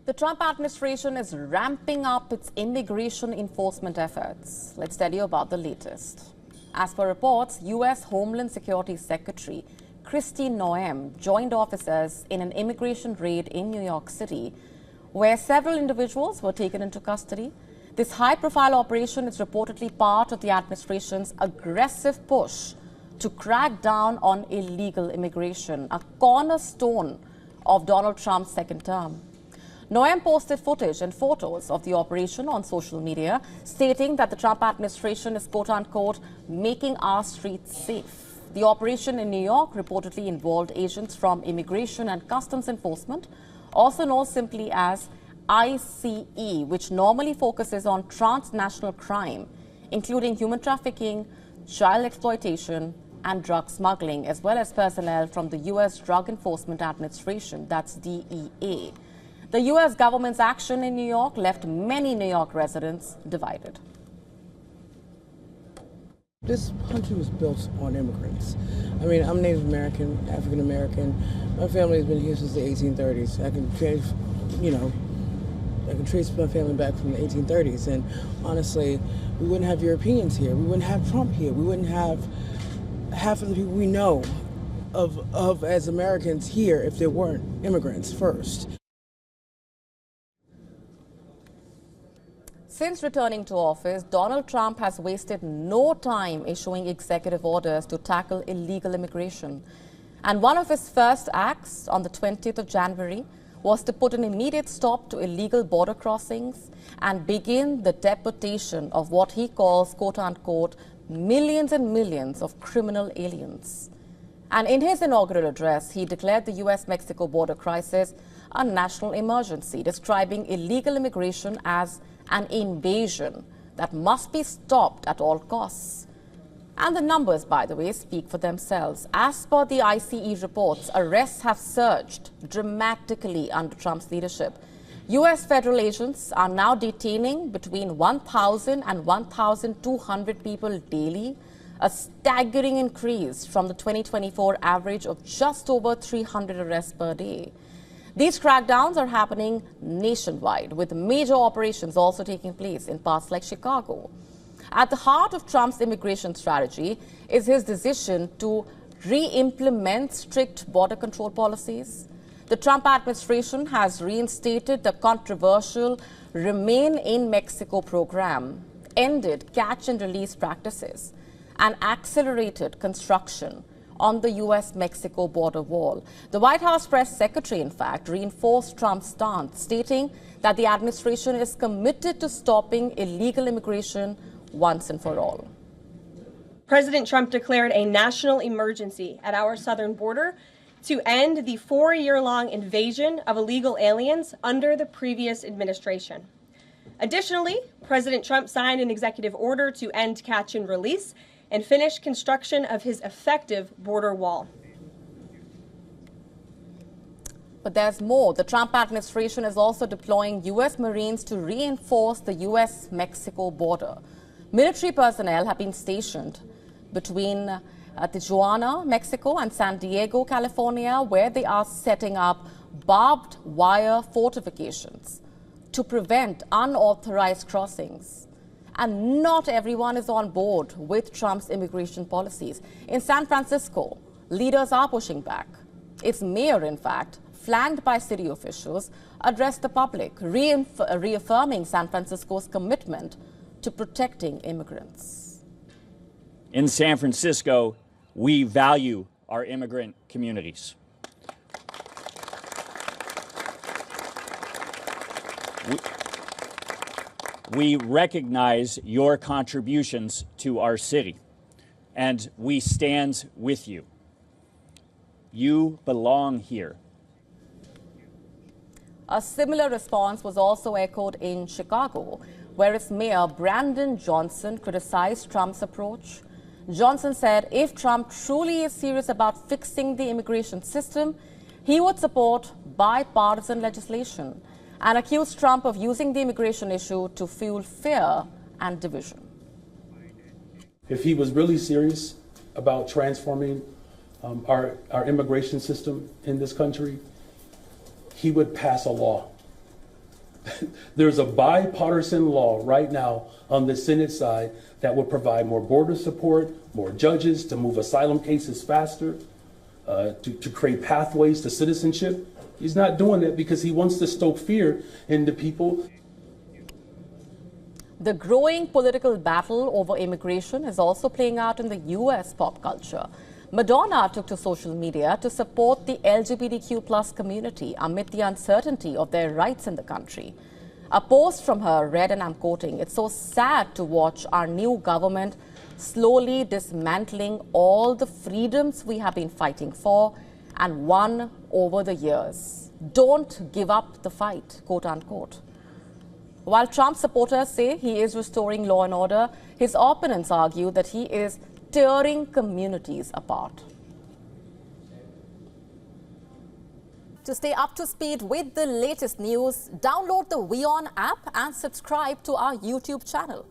The Trump administration is ramping up its immigration enforcement efforts. Let's tell you about the latest. As per reports, U.S. Homeland Security Secretary Kristi Noem joined officers in an immigration raid in New York City, where several individuals were taken into custody. This high-profile operation is reportedly part of the administration's aggressive push to crack down on illegal immigration, a cornerstone of Donald Trump's second term. Noem posted footage and photos of the operation on social media, stating that the Trump administration is, quote-unquote, making our streets safe. The operation in New York reportedly involved agents from Immigration and Customs Enforcement, also known simply as ICE, which normally focuses on transnational crime, including human trafficking, child exploitation, and drug smuggling, as well as personnel from the U.S. Drug Enforcement Administration, that's DEA. The U.S. government's action in New York left many New York residents divided. This country was built on immigrants. I mean, I'm Native American, African American. My family has been here since the 1830s. I can trace my family back from the 1830s. And honestly, we wouldn't have Europeans here. We wouldn't have Trump here. We wouldn't have half of the people we know of as Americans here if there weren't immigrants first. Since returning to office, Donald Trump has wasted no time issuing executive orders to tackle illegal immigration. And one of his first acts on the 20th of January was to put an immediate stop to illegal border crossings and begin the deportation of what he calls, quote-unquote, millions and millions of criminal aliens. And in his inaugural address, he declared the U.S.-Mexico border crisis a national emergency, describing illegal immigration as an invasion that must be stopped at all costs. And the numbers, by the way, speak for themselves. As per the ICE reports, arrests have surged dramatically under Trump's leadership. U.S. federal agents are now detaining between 1,000 and 1,200 people daily, a staggering increase from the 2024 average of just over 300 arrests per day. These crackdowns are happening nationwide, with major operations also taking place in parts like Chicago. At the heart of Trump's immigration strategy is his decision to re-implement strict border control policies. The Trump administration has reinstated the controversial Remain in Mexico program, ended catch-and-release practices, and accelerated construction on the U.S.-Mexico border wall. The White House press secretary, in fact, reinforced Trump's stance, stating that the administration is committed to stopping illegal immigration once and for all. President Trump declared a national emergency at our southern border to end the 4-year-long invasion of illegal aliens under the previous administration. Additionally, President Trump signed an executive order to end catch and release and finish construction of his effective border wall. But there's more. The Trump administration is also deploying U.S. Marines to reinforce the U.S.-Mexico border. Military personnel have been stationed between Tijuana, Mexico, and San Diego, California, where they are setting up barbed wire fortifications to prevent unauthorized crossings. And not everyone is on board with Trump's immigration policies. In San Francisco, leaders are pushing back. Its mayor, in fact, flanked by city officials, addressed the public, reaffirming San Francisco's commitment to protecting immigrants. In San Francisco, we value our immigrant communities. We recognize your contributions to our city, and we stand with you. You belong here. A similar response was also echoed in Chicago, where its mayor, Brandon Johnson, criticized Trump's approach. Johnson said if Trump truly is serious about fixing the immigration system, he would support bipartisan legislation, and accused Trump of using the immigration issue to fuel fear and division. If he was really serious about transforming our immigration system in this country, he would pass a law There's a bipartisan law right now on the Senate side that would provide more border support, more judges to move asylum cases faster, to create pathways to citizenship. He's not doing that because he wants to stoke fear into people. The growing political battle over immigration is also playing out in the US pop culture. Madonna took to social media to support the LGBTQ+ community amid the uncertainty of their rights in the country. A post from her read, and I'm quoting, "It's so sad to watch our new government slowly dismantling all the freedoms we have been fighting for and won over the years. Don't give up the fight," quote unquote. While Trump supporters say he is restoring law and order, his opponents argue that he is tearing communities apart. To stay up to speed with the latest news, download the WION app and subscribe to our YouTube channel.